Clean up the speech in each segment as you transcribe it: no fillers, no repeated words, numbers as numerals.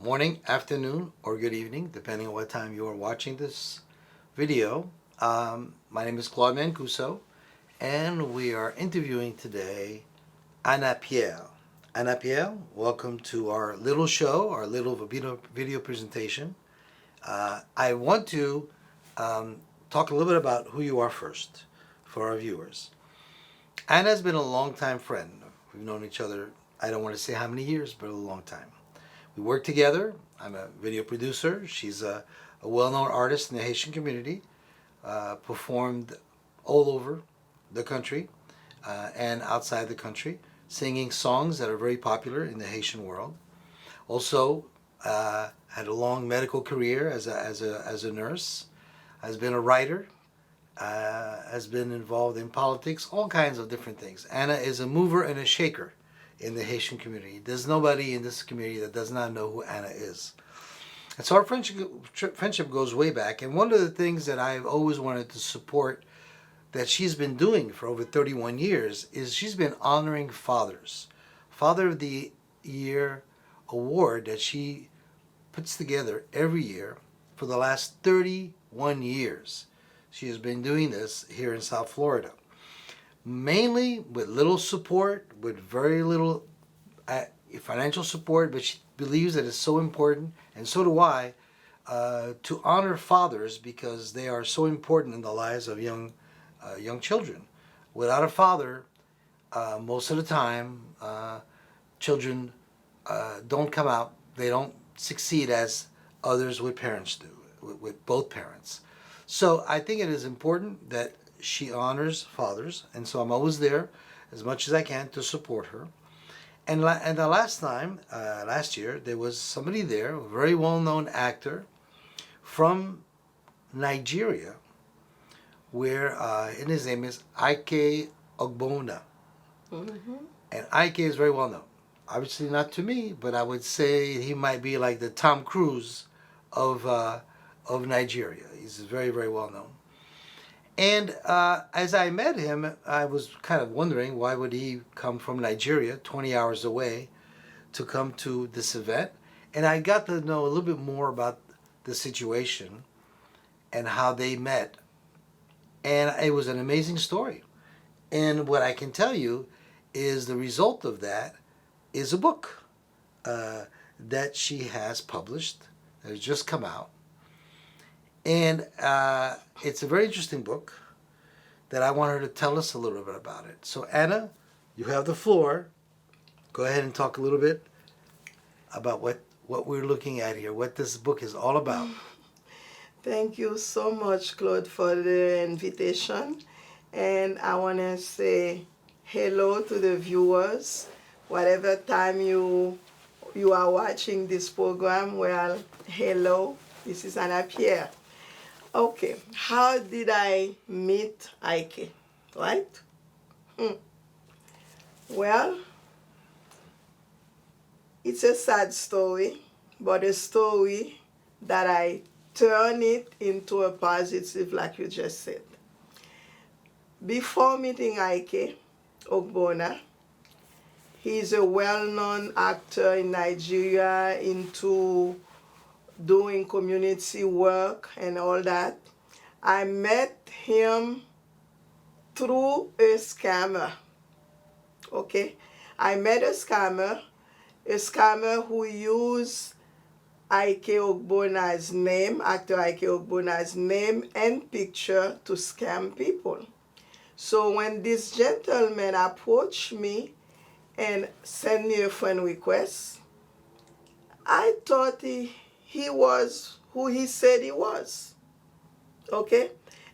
morning, afternoon, or good evening, depending on what time you are watching this video. My name is Claude Mancuso, and we are interviewing today Anna Pierre. Anna Pierre, welcome to our little show, our little video presentation. I want to talk a little bit about who you are first for our viewers. Anna's been a long-time friend. We've known each other, I don't want to say how many years, but a long time. We work together. I'm a video producer. She's a well-known artist in the Haitian community, performed all over the country and outside the country, singing songs that are very popular in the Haitian world. Also, had a long medical career as a nurse, has been a writer, has been involved in politics, all kinds of different things. Anna is a mover and a shaker in the Haitian community. There's nobody in this community that does not know who Anna is. And so our friendship goes way back. And one of the things that I've always wanted to support that she's been doing for over 31 years is she's been honoring fathers. Father of the Year award that she puts together every year for the last 31 years. She has been doing this here in South Florida, mainly with little support, with very little financial support, but she believes that it's so important, and so do I, to honor fathers because they are so important in the lives of young children. Without a father, most of the time, children don't come out, they don't succeed as others with parents do, with both parents. So I think it is important that she honors fathers, and so I'm always there as much as I can to support her. And the last year, there was somebody there, a very well-known actor from Nigeria, and his name is Ayiti Ogbonna. Mm-hmm. And Ike is very well known. Obviously not to me, but I would say he might be like the Tom Cruise of Nigeria. He's very, very well known. And as I met him, I was kind of wondering why would he come from Nigeria, 20 hours away, to come to this event. And I got to know a little bit more about the situation and how they met. And it was an amazing story. And what I can tell you is the result of that is a book that she has published, that has just come out. And it's a very interesting book that I want her to tell us a little bit about it. So Anna, you have the floor. Go ahead and talk a little bit about what we're looking at here, what this book is all about. Thank you so much, Claude, for the invitation. And I want to say hello to the viewers. Whatever time you are watching this program, well, hello. This is Anna Pierre. Okay, how did I meet Ike, right? Well, it's a sad story, but a story that I turn it into a positive, like you just said. Before meeting Ike Ogbonna, he's a well-known actor in Nigeria into doing community work and all that. I met him through a scammer. Okay? I met a scammer who used Ike Ogbonna's name, actor Ike Ogbonna's name and picture to scam people. So when this gentleman approached me and sent me a friend request, I thought he was who he said he was. Okay?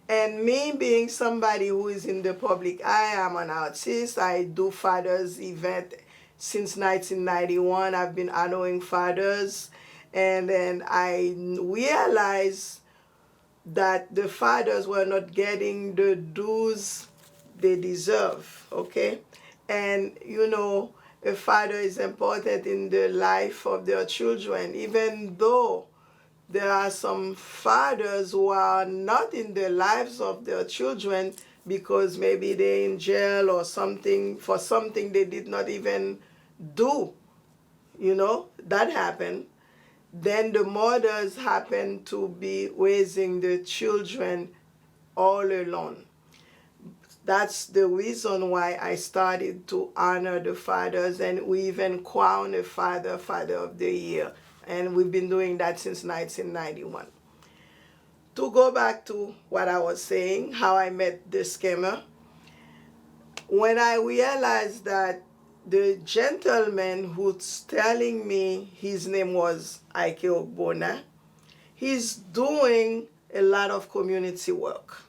And me being somebody who is in the public eye, I'm an artist, I do fathers event since 1991. I've been honoring fathers. And then I realized that the fathers were not getting the dues they deserve, okay? And, you know, a father is important in the life of their children, even though there are some fathers who are not in the lives of their children because maybe they're in jail or something for something they did not even do. You know, that happened. Then the mothers happen to be raising the children all alone. That's the reason why I started to honor the fathers, and we even crown a father, Father of the Year. And we've been doing that since 1991. To go back to what I was saying, how I met the scammer, when I realized that the gentleman who's telling me his name was Ike Ogbona, he's doing a lot of community work.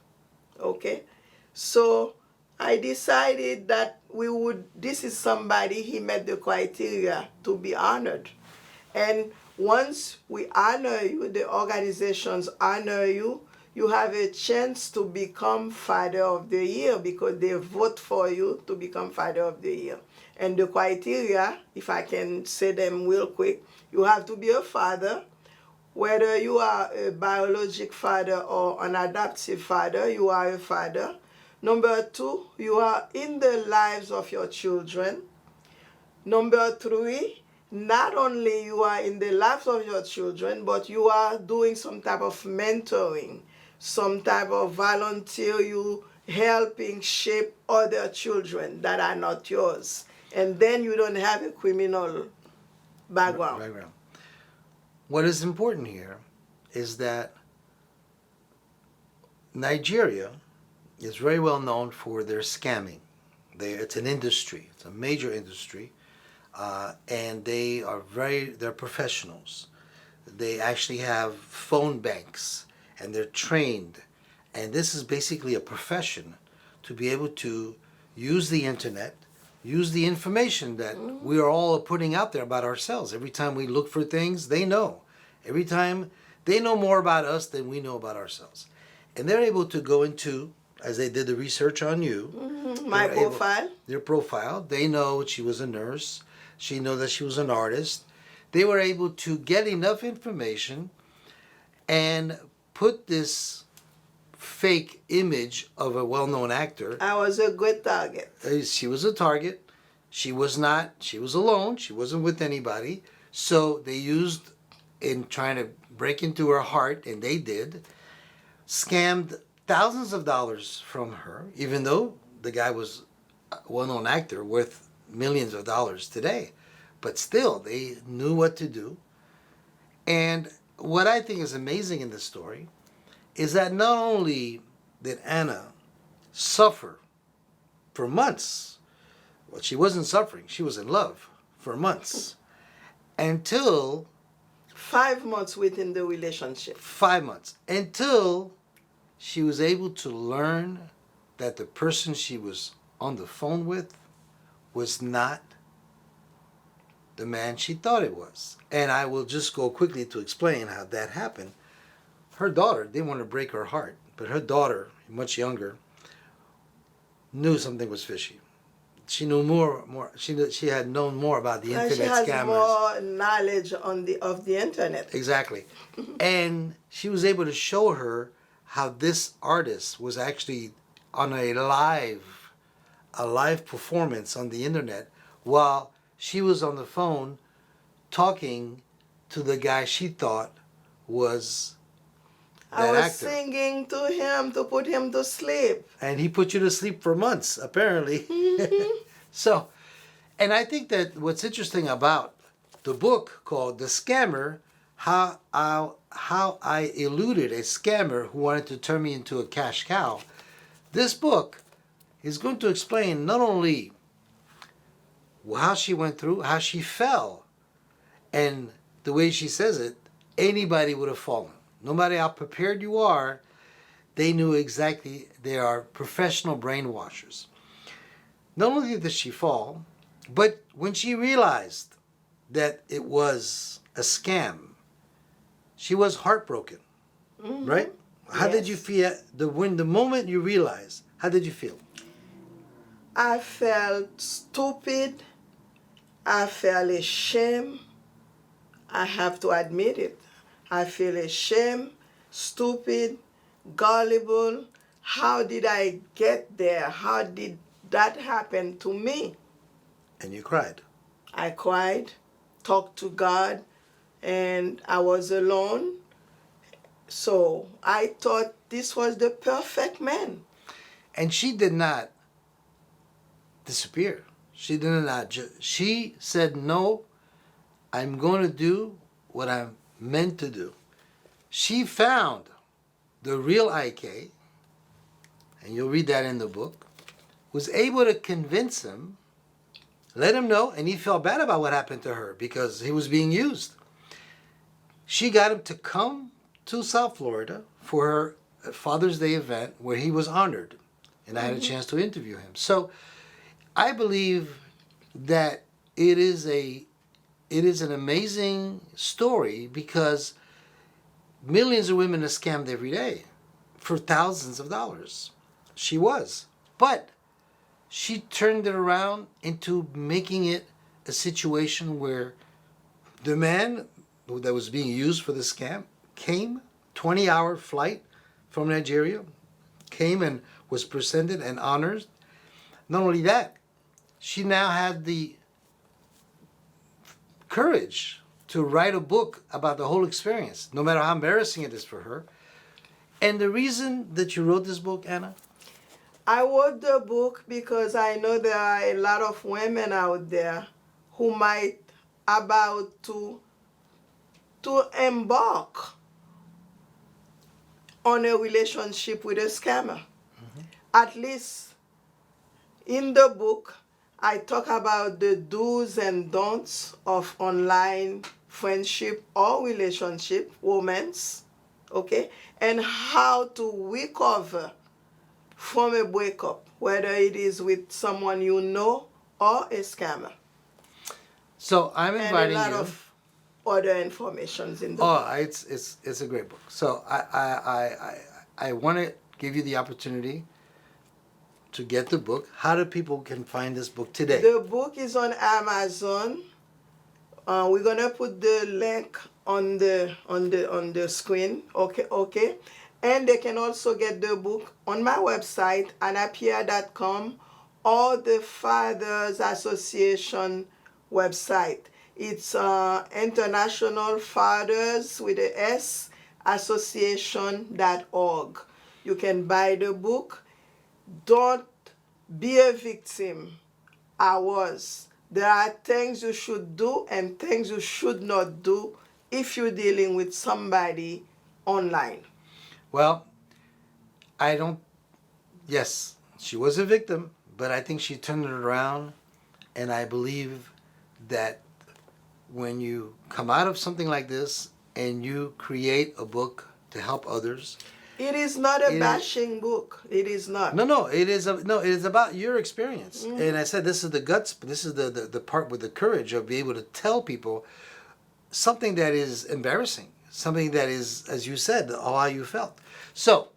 Okay? So I decided that this is somebody, he met the criteria to be honored. And once we honor you, the organizations honor you, you have a chance to become Father of the Year because they vote for you to become Father of the Year. And the criteria, if I can say them real quick, you have to be a father. Whether you are a biologic father or an adoptive father, you are a father. Number 2, you are in the lives of your children. Number 3, not only you are in the lives of your children, but you are doing some type of mentoring, some type of volunteer, you helping shape other children that are not yours. And then you don't have a criminal background. What is important here is that Nigeria is very well known for their scamming. It's an industry. It's a major industry, and they're professionals. They actually have phone banks, and they're trained. And this is basically a profession to be able to use the internet, use the information that we are all putting out there about ourselves. Every time we look for things, they know. Every time they know more about us than we know about ourselves. And they're able to go into, as they did the research on you, My profile. Their profile. They know she was a nurse. She knew that she was an artist. They were able to get enough information and put this fake image of a well-known actor. I was a good target. She was a target. She was alone. She wasn't with anybody. So they used, in trying to break into her heart, and they did, scammed thousands of dollars from her, even though the guy was a well-known actor worth millions of dollars today. But still, they knew what to do. And what I think is amazing in this story is that not only did Anna suffer for months, well, she wasn't suffering, she was in love for months, until 5 months within the relationship. 5 months, until she was able to learn that the person she was on the phone with was not the man she thought it was. And I will just go quickly to explain how that happened. Her daughter, didn't want to break her heart, but her daughter, much younger, knew something was fishy. She knew more. She had known more about the internet she has scammers. More knowledge of the internet. Exactly. And she was able to show her how this artist was actually on a live performance on the internet while she was on the phone talking to the guy she thought was that I was actor. singing to him to put him to sleep. And he put you to sleep for months, apparently. So, and I think that what's interesting about the book called The Scammer, how I eluded a scammer who wanted to turn me into a cash cow, this book is going to explain not only how she went through, how she fell, and the way she says it, anybody would have fallen. No matter how prepared you are, they knew exactly. They are professional brainwashers. Not only did she fall, but when she realized that it was a scam, she was heartbroken, right? How did you feel when the moment you realized? How did you feel? I felt stupid. I felt ashamed. I have to admit it. I feel ashamed, stupid, gullible. How did I get there? How did that happen to me? And you cried. I cried, talked to God, and I was alone. So I thought this was the perfect man. And she did not disappear. She did not. She said, "No, I'm going to do what I'm meant to do." She found the real IK, and you'll read that in the book, was able to convince him, let him know, and he felt bad about what happened to her because he was being used. She got him to come to South Florida for her Father's Day event where he was honored, and I had a chance to interview him. So I believe that it is an amazing story because millions of women are scammed every day for thousands of dollars. She was. But she turned it around into making it a situation where the man that was being used for the scam came, 20-hour flight from Nigeria, came and was presented and honored. Not only that, she now had the courage to write a book about the whole experience, no matter how embarrassing it is for her. And the reason that you wrote this book, Anna? I wrote the book because I know there are a lot of women out there who might about to embark on a relationship with a scammer. At least in the book, I talk about the do's and don'ts of online friendship or relationship, romance, okay, and how to recover from a breakup, whether it is with someone you know or a scammer. So I'm And a inviting lot you. of other informations in the Oh, book. it's a great book. So I want to give you the opportunity to get the book. How do people can find this book today? The book is on Amazon. We're gonna put the link on the screen. Okay. And they can also get the book on my website, anapia.com, or the Fathers Association website. It's International Fathers with a S Association.org. You can buy the book. Don't be a victim. I was. There are things you should do and things you should not do if you're dealing with somebody online. Well, I don't. Yes, she was a victim, but I think she turned it around, and I believe that when you come out of something like this and you create a book to help others, It is not a bashing book. It is not. no, it is no, it is about your experience. And I said this is the guts, this is the part with the courage of being able to tell people something that is embarrassing, something that is, as you said, how you felt. So,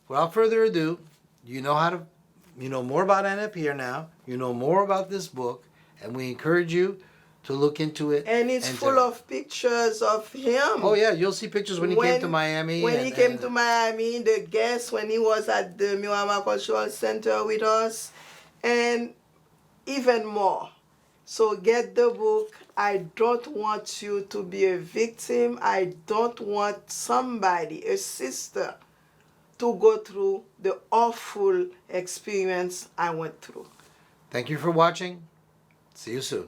without further ado, you know more about Anna Pierre now. You know more about this book, and we encourage you to look into it. And it's full of pictures of him. Oh yeah, you'll see pictures when he came to Miami. When he came to Miami, the guests when he was at the Miwama Cultural Center with us, and even more. So get the book. I don't want you to be a victim. I don't want somebody, a sister, to go through the awful experience I went through. Thank you for watching. See you soon.